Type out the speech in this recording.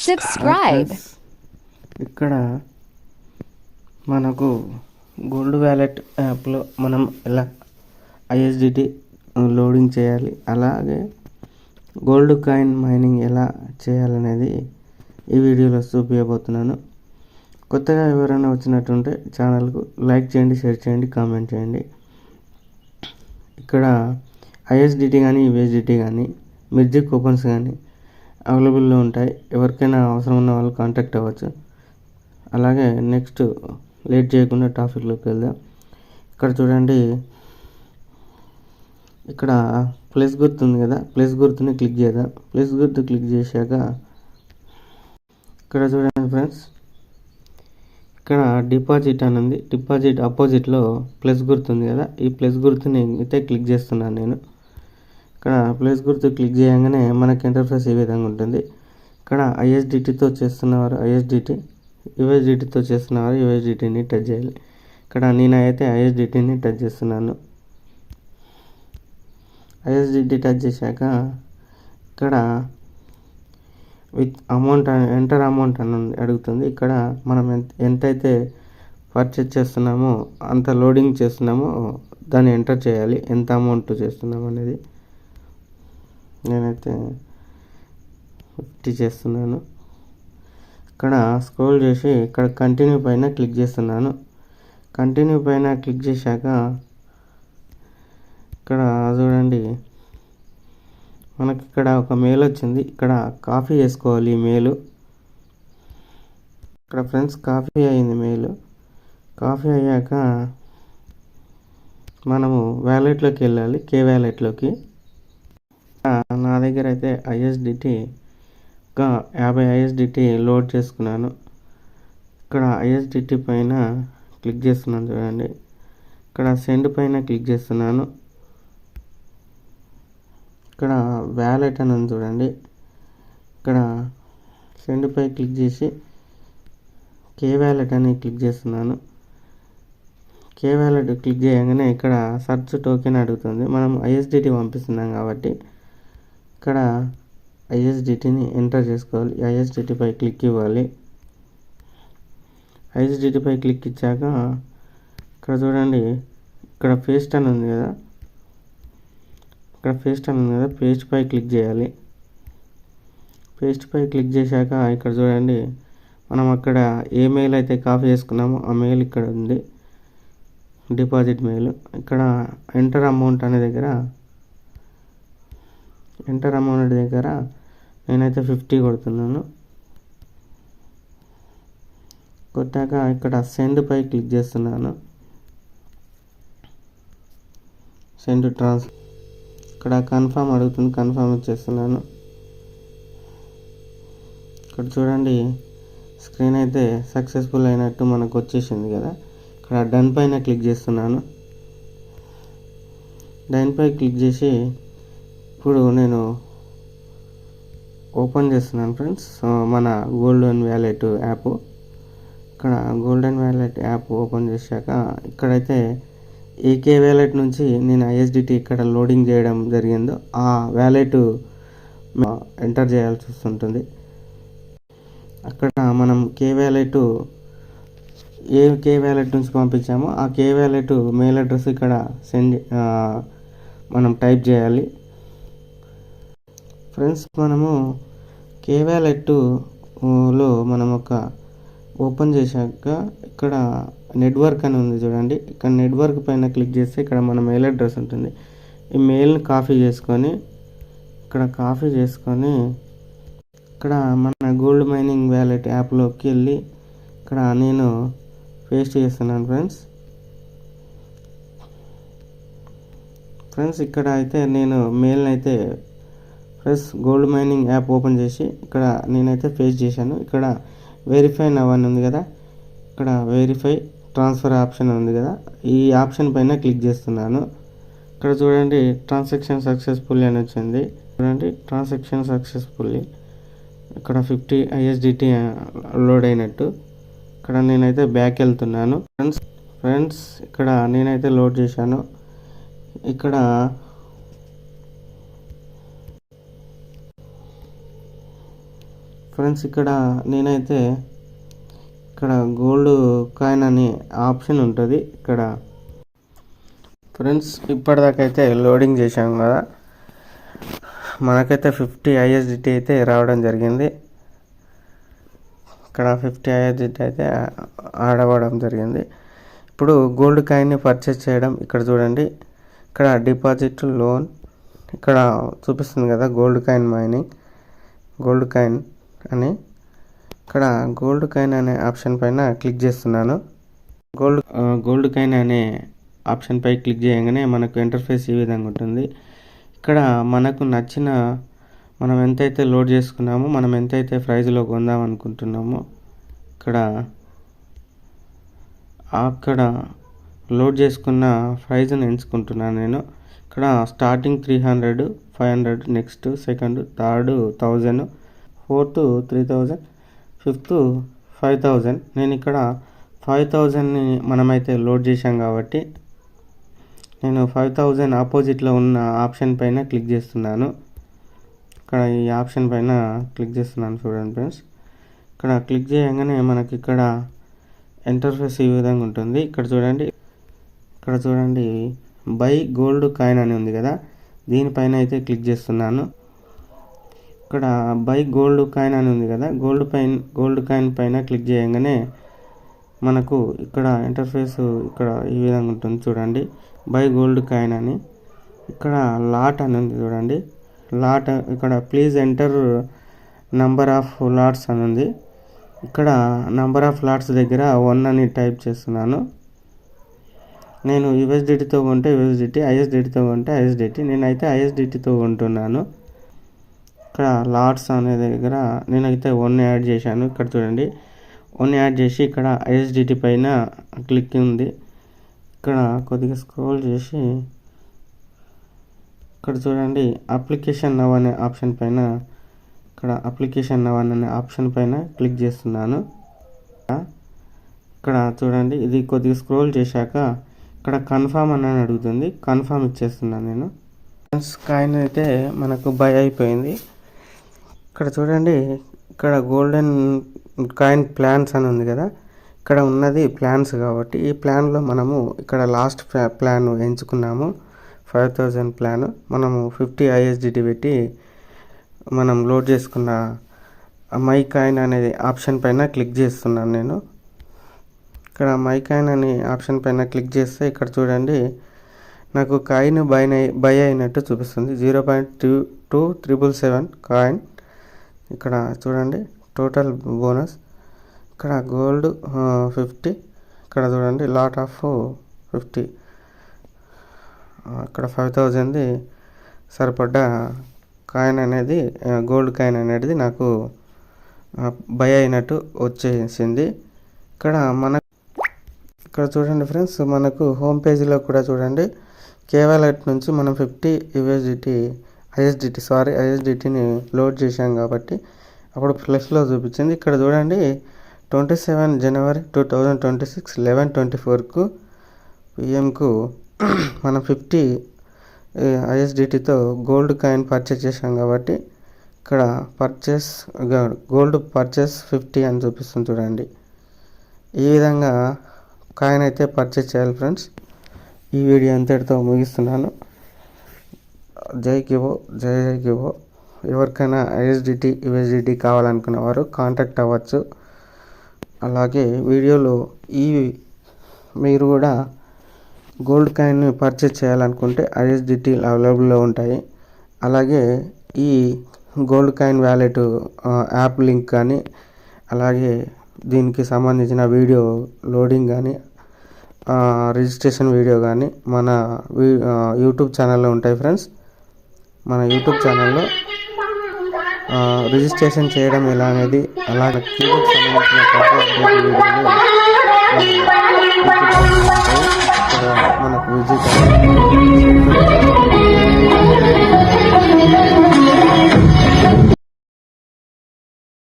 subscribe. ఇక్కడ మనకు gold wallet యాప్లో మనం ఎలా ఐఎస్డిటి లోడింగ్ చేయాలి, అలాగే గోల్డ్ కాయిన్ మైనింగ్ ఎలా చేయాలనేది ఈ వీడియోలో చూపించబోతున్నాను. కొత్తగా ఎవరైనా వచ్చినట్టుంటే ఛానల్కు లైక్ చేయండి, షేర్ చేయండి, కామెంట్ చేయండి. ఇక్కడ ఐఎస్డిటి కానీ యూఎస్డిటి కానీ మిర్జీ కూపన్స్ కానీ అవైలబుల్లో ఉంటాయి. ఎవరికైనా అవసరం ఉన్న వాళ్ళు కాంటాక్ట్ అవ్వచ్చు. అలాగే నెక్స్ట్ లేట్ చేయకుండా టాపిక్లోకి వెళ్దాం. ఇక్కడ చూడండి, ఇక్కడ ప్లస్ గుర్తు ఉంది కదా, ప్లస్ గుర్తుని క్లిక్ చేద్దాం. ప్లస్ గుర్తు క్లిక్ చేశాక ఇక్కడ చూడండి ఫ్రెండ్స్, ఇక్కడ డిపాజిట్ అని ఉంది. డిపాజిట్ అపోజిట్లో ప్లస్ గుర్తు ఉంది కదా, ఈ ప్లస్ గుర్తుని అయితే క్లిక్ చేస్తున్నాను నేను. ఇక్కడ ప్లస్ గుర్తు క్లిక్ చేయగానే మనకి ఇంటర్ఫేస్ ఈ విధంగా ఉంటుంది. ఇక్కడ ఐఎస్డిటితో చేస్తున్నవారు ఐఎస్డిటి, యూఎస్డిటితో చేస్తున్నవారు యూఎస్డిటిని టచ్ చేయాలి. ఇక్కడ నేనైతే ఐఎస్డిటిని టచ్ చేస్తున్నాను. ఐఎస్డిటి టచ్ చేశాక ఇక్కడ విత్ అమౌంట్ ఎంటర్ అమౌంట్ అని అడుగుతుంది. ఇక్కడ మనం ఎంతైతే పర్చేజ్ చేస్తున్నామో అంత లోడింగ్ చేస్తున్నామో దాన్ని ఎంటర్ చేయాలి, ఎంత అమౌంట్ చేస్తున్నాం అనేది. నేనైతే 50 చేస్తున్నాను. ఇక్కడ స్క్రోల్ చేసి ఇక్కడ కంటిన్యూ పైన క్లిక్ చేస్తున్నాను. కంటిన్యూ పైన క్లిక్ చేశాక ఇక్కడ చూడండి, మనకి ఇక్కడ ఒక మెయిల్ వచ్చింది. ఇక్కడ కాపీ చేసుకోవాలి ఈ మెయిల్. ఇక్కడ ఫ్రెండ్స్ కాపీ అయింది మెయిల్. కాపీ అయ్యాక మనము వ్యాలెట్లోకి వెళ్ళాలి, కే వ్యాలెట్లోకి. నా దగ్గర అయితే ఐఎస్డిటి ఒక 50 ఐఎస్డిటి లోడ్ చేసుకున్నాను. ఇక్కడ ఐఎస్డిటి పైన క్లిక్ చేస్తున్నాను చూడండి. ఇక్కడ సెండ్ పైన క్లిక్ చేస్తున్నాను. ఇక్కడ వ్యాలెట్ అని ఉంది చూడండి. ఇక్కడ సెండ్ పై క్లిక్ చేసి కే వ్యాలెట్ అని క్లిక్ చేస్తున్నాను. కే వ్యాలెట్ క్లిక్ చేయగానే ఇక్కడ సర్చ్ టోకెన్ అడుగుతుంది. మనం ఐఎస్డిటి పంపిస్తున్నాం కాబట్టి ఇక్కడ ఐఎస్డిటిని ఎంటర్ చేసుకోవాలి. ఐఎస్డిటి పై క్లిక్ ఇవ్వాలి. ఐఎస్డిటి పై క్లిక్ ఇచ్చాక ఇక్కడ చూడండి, ఇక్కడ పేస్ట్ అని ఉంది కదా, ఇక్కడ పేస్ట్ అని ఉంది కదా, పేస్ట్ పై క్లిక్ చేయాలి. పేస్ట్ పై క్లిక్ చేశాక ఇక్కడ చూడండి, మనం అక్కడ ఏ మెయిల్ అయితే కాపీ చేసుకున్నామో ఆ మెయిల్ ఇక్కడ ఉంది, డిపాజిట్ మెయిల్. ఇక్కడ ఎంటర్ అమౌంట్ అనే దగ్గర నేనైతే 50 కొడుతున్నాను. కొట్టాక ఇక్కడ సెండ్ పై క్లిక్ చేస్తున్నాను. Send transfer. ఇక్కడ కన్ఫర్మ్ అడుగుతుంది, కన్ఫర్మ్ ఇచ్చేస్తున్నాను. ఇక్కడ చూడండి, స్క్రీన్ అయితే సక్సెస్ఫుల్ అయినట్టు మనకు వచ్చేసింది కదా. ఇక్కడ డన్ పైన క్లిక్ చేస్తున్నాను. డన్ పై క్లిక్ చేసి ఇప్పుడు నేను ఓపెన్ చేస్తున్నాను ఫ్రెండ్స్ మన గోల్డెన్ వ్యాలెట్ యాప్. ఇక్కడ గోల్డెన్ వ్యాలెట్ యాప్ ఓపెన్ చేశాక ఇక్కడైతే ఏకే వ్యాలెట్ నుంచి నేను ఐఎస్డిటి ఇక్కడ లోడింగ్ చేయడం జరిగిందో ఆ వ్యాలెట్ ఎంటర్ చేయాల్సి వస్తుంటుంది. అక్కడ మనం కే వ్యాలెట్ నుంచి పంపించామో ఆ కే వ్యాలెట్ మెయిల్ అడ్రస్ ఇక్కడ మనం టైప్ చేయాలి. ఫ్రెండ్స్, మనము కే వ్యాలెట్లో మనం ఒక ఓపెన్ చేశాక ఇక్కడ నెట్వర్క్ అని ఉంది చూడండి. ఇక్కడ నెట్వర్క్ పైన క్లిక్ చేస్తే ఇక్కడ మన మెయిల్ అడ్రస్ ఉంటుంది. ఈ మెయిల్ని కాపీ చేసుకొని ఇక్కడ మన గోల్డ్ మైనింగ్ వ్యాలెట్ యాప్లోకి వెళ్ళి ఇక్కడ నేను పేస్ట్ చేస్తున్నాను ఫ్రెండ్స్. ఇక్కడ అయితే నేను మెయిల్ని అయితే గోల్డ్ మైనింగ్ యాప్ ఓపెన్ చేసి ఇక్కడ నేనైతే పేస్ట్ చేశాను. ఇక్కడ వెరిఫై నవ్ అని ఉంది కదా, ఇక్కడ వెరిఫై ట్రాన్స్ఫర్ ఆప్షన్ ఉంది కదా, ఈ ఆప్షన్ పైన క్లిక్ చేస్తున్నాను. ఇక్కడ చూడండి, ట్రాన్సాక్షన్ సక్సెస్ఫుల్లీ అని వచ్చింది చూడండి. ట్రాన్సాక్షన్ సక్సెస్ఫుల్లీ ఇక్కడ 50 ఐఎస్డిటి లోడ్ అయినట్టు. ఇక్కడ నేనైతే బ్యాక్ వెళ్తున్నాను ఫ్రెండ్స్. ఇక్కడ నేనైతే లోడ్ చేశాను. ఇక్కడ ఫ్రెండ్స్ ఇక్కడ నేనైతే ఇక్కడ గోల్డ్ కాయిన్ అనే ఆప్షన్ ఉంటుంది ఇక్కడ. ఫ్రెండ్స్ ఇప్పటిదాకా అయితే లోడింగ్ చేశాం కదా, మనకైతే 50 ISDT అయితే రావడం జరిగింది. ఇక్కడ 50 ISDT అయితే ఆడవడం జరిగింది. ఇప్పుడు గోల్డ్ కాయిన్ని పర్చేస్ చేయడం ఇక్కడ చూడండి, ఇక్కడ డిపాజిట్ లోన్ ఇక్కడ చూపిస్తుంది కదా, gold coin mining, gold coin అని. ఇక్కడ గోల్డ్ కాయిన్ అనే ఆప్షన్ పైన క్లిక్ చేస్తున్నాను. గోల్డ్ కాయిన్ అనే ఆప్షన్ పై క్లిక్ చేయగానే మనకు ఇంటర్ఫేస్ ఈ విధంగా ఉంటుంది. ఇక్కడ మనకు నచ్చిన మనం ఎంతైతే లోడ్ చేసుకున్నామో, మనం ఎంతైతే ప్రైజ్లో కొందాం అనుకుంటున్నామో అక్కడ లోడ్ చేసుకున్న ప్రైజ్ని ఎంచుకుంటున్నాను నేను. ఇక్కడ starting 300, 500, next second, third 1000, fourth 3000, fifth 5000. నేను ఇక్కడ 5000ని మనమైతే లోడ్ చేశాం కాబట్టి నేను 5000 ఆపోజిట్లో ఉన్న ఆప్షన్ పైన క్లిక్ చేస్తున్నాను. ఇక్కడ ఈ ఆప్షన్ పైన క్లిక్ చేస్తున్నాను చూడండి ఫ్రెండ్స్. ఇక్కడ క్లిక్ చేయగానే మనకి ఇక్కడ ఇంటర్ఫేస్ ఈ విధంగా ఉంటుంది. ఇక్కడ చూడండి బై గోల్డ్ కాయిన్ అని ఉంది కదా, దీనిపైన అయితే క్లిక్ చేస్తున్నాను. ఇక్కడ బై గోల్డ్ కాయిన్ అని ఉంది కదా, గోల్డ్ కాయిన్ పైన క్లిక్ చేయగానే మనకు ఇక్కడ ఇంటర్ఫేస్ ఇక్కడ ఈ విధంగా ఉంటుంది చూడండి, బై గోల్డ్ కాయిన్ అని. ఇక్కడ లాట్ అని ఉంది చూడండి, లాట్. ఇక్కడ please enter number of lots అని ఉంది. ఇక్కడ నంబర్ ఆఫ్ లాట్స్ దగ్గర 1 అని టైప్ చేస్తున్నాను. నేను USDTతో కొంటే USDT, ISDTతో కొంటే ISDT. నేనైతే ISDTతో కొంటున్నాను. ఇక్కడ లాట్స్ అనే దగ్గర నేనైతే 1 యాడ్ చేశాను. ఇక్కడ చూడండి 1 యాడ్ చేసి ఇక్కడ ISDT పైన క్లిక్ ఉంది. ఇక్కడ కొద్దిగా స్క్రోల్ చేసి ఇక్కడ చూడండి అప్లికేషన్ నవ్ అనే ఆప్షన్ పైన, ఇక్కడ అప్లికేషన్ నవ్ అనే ఆప్షన్ పైన క్లిక్ చేస్తున్నాను. ఇక్కడ చూడండి ఇది కొద్దిగా స్క్రోల్ చేశాక ఇక్కడ కన్ఫర్మ్ అని అడుగుతుంది, కన్ఫర్మ్ ఇచ్చేస్తున్నాను నేను. కాయిన్ అయితే మనకు బై అయిపోయింది. ఇక్కడ చూడండి ఇక్కడ గోల్డెన్ కాయిన్ ప్లాన్స్ అని ఉంది కదా, ఇక్కడ ఉన్నది ప్లాన్స్ కాబట్టి ఈ ప్లాన్లో మనము ఇక్కడ లాస్ట్ ప్లాన్ ఎంచుకున్నాము 5000 ప్లాన్. మనము 50 ISDT పెట్టి మనం లోడ్ చేసుకున్న మై కాయిన్ అనేది ఆప్షన్ పైన క్లిక్ చేస్తున్నాను నేను. ఇక్కడ మై కాయిన్ అనే ఆప్షన్ పైన క్లిక్ చేస్తే ఇక్కడ చూడండి నాకు కాయిన్ బై అయినట్టు చూపిస్తుంది. 0.277 కాయిన్. ఇక్కడ చూడండి టోటల్ బోనస్. ఇక్కడ గోల్డ్ 50. ఇక్కడ చూడండి లాట్ ఆఫ్ 50. ఇక్కడ 5000ది సరిపడ్డ కాయిన్ అనేది, గోల్డ్ కాయిన్ అనేది నాకు బై అయినట్టు వచ్చేసింది. ఇక్కడ చూడండి ఫ్రెండ్స్, మనకు హోమ్ పేజీలో కూడా చూడండి కేవాలెట్ నుంచి మనం 50 ISDTని లోడ్ చేశాం కాబట్టి అప్పుడు ప్లస్లో చూపించింది. ఇక్కడ చూడండి 27 జనవరి 2026 11:24 PM మనం 50 ISDTతో గోల్డ్ కాయిన్ పర్చేస్ చేశాం కాబట్టి ఇక్కడ గోల్డ్ పర్చేస్ 50 అని చూపిస్తుంది చూడండి. ఈ విధంగా కాయిన్ అయితే పర్చేస్ చేయాలి ఫ్రెండ్స్. ఈ వీడియో అంతటితో ముగిస్తున్నాను. జై కివో. ఎవరికైనా ISDT USDT కావాలనుకున్న వారు కాంటాక్ట్ అవ్వచ్చు. అలాగే వీడియోలో మీరు కూడా గోల్డ్ కాయిన్ పర్చేస్ చేయాలనుకుంటే ISDT అవైలబుల్లో ఉంటాయి. అలాగే ఈ gold coin wallet app link కానీ, అలాగే దీనికి సంబంధించిన వీడియో లోడింగ్ కానీ, రిజిస్ట్రేషన్ వీడియో కానీ మన యూట్యూబ్ ఛానల్లో ఉంటాయి ఫ్రెండ్స్. మన యూట్యూబ్ ఛానల్లో రిజిస్ట్రేషన్ చేయడం ఎలా అనేది, అలాగే కీబోర్డ్ సంబంధించిన ప్రతి అప్డేట్ వీడియోలు